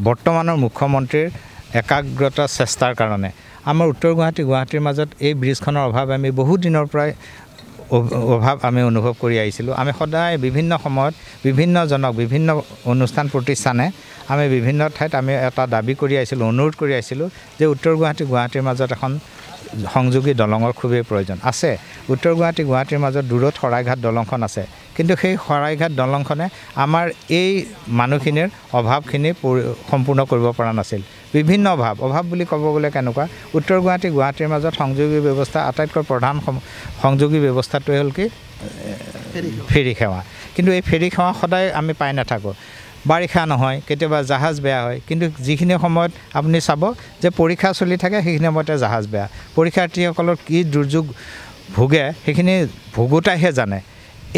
বৰ্তমানৰ মুখ্যমন্ত্ৰীৰ একাগ্ৰতা চেষ্টাৰ কাৰণে আমাৰ উত্তৰ গুৱাহাটীৰ মাজত এই ব্ৰিজখনৰ অভাৱ আমি বহু দিনৰ পৰাই আমি অনুভৱ কৰি আহিছিলোঁ। আমি সদায় বিভিন্ন সময়ত বিভিন্নজনক বিভিন্ন অনুষ্ঠান প্ৰতিষ্ঠানে আমি বিভিন্ন ঠাইত আমি এটা দাবী কৰি আহিছিলোঁ, অনুৰোধ কৰি আহিছিলোঁ যে উত্তৰ গুৱাহাটীৰ মাজত এখন সংযোগী দলঙৰ খুবেই প্ৰয়োজন আছে। উত্তৰ গুৱাহাটীৰ মাজত দূৰত শৰাইঘাট দলংখন আছে, কিন্তু সেই শৰাইঘাট দলংখনে আমাৰ এই মানুহখিনিৰ অভাৱখিনি সম্পূৰ্ণ কৰিব পৰা নাছিল। বিভিন্ন অভাৱ বুলি ক'ব গ'লে কেনেকুৱা, উত্তৰ গুৱাহাটীৰ মাজত সংযোগী ব্যৱস্থা আটাইতকৈ প্ৰধান সংযোগী ব্যৱস্থাটোৱে হ'ল কি ফেৰী সেৱা। কিন্তু এই ফেৰী সেৱা সদায় আমি পাই নাথাকোঁ। বাৰিষা নহয়, কেতিয়াবা জাহাজ বেয়া হয়, কিন্তু যিখিনি সময়ত আপুনি চাব যে পৰীক্ষা চলি থাকে সেইখিনি সময়তে জাহাজ বেয়া। পৰীক্ষাৰ্থীসকলৰ কি দুৰ্যোগ ভোগে সেইখিনি ভোগোতাইহে জানে।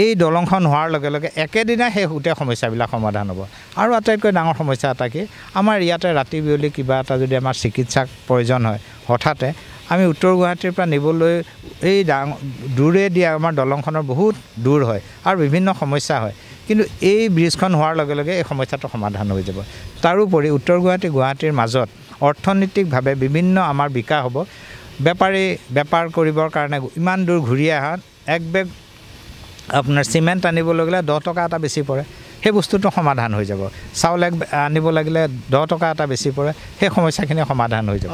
এই দলংখন হোৱাৰ লগে লগে একেদিনাই সেই গোটেই সমস্যাবিলাক সমাধান হ'ব। আৰু আটাইতকৈ ডাঙৰ সমস্যা এটা কি, আমাৰ ইয়াতে ৰাতি বিয়লি কিবা এটা যদি আমাৰ চিকিৎসাৰ প্ৰয়োজন হয় হঠাতে, আমি উত্তৰ গুৱাহাটীৰ পৰা নিবলৈ এই দূৰেদি আমাৰ দলংখনৰ বহুত দূৰ হয় আৰু বিভিন্ন সমস্যা হয়। কিন্তু এই ব্ৰিজখন হোৱাৰ লগে লগে এই সমস্যাটো সমাধান হৈ যাব। তাৰোপৰি উত্তৰ গুৱাহাটীৰ মাজত অৰ্থনৈতিকভাৱে বিভিন্ন আমাৰ বিকাশ হ'ব। বেপাৰ কৰিবৰ কাৰণে ইমান দূৰ ঘূৰি অহা এক বেগ আপোনাৰ চিমেণ্ট আনিবলৈ গ'লে 10 টকা এটা বেছি পৰে, সেই বস্তুটো সমাধান হৈ যাব। চাউল আনিব লাগিলে 10 টকা এটা বেছি পৰে, সেই সমস্যাখিনি সমাধান হৈ যাব।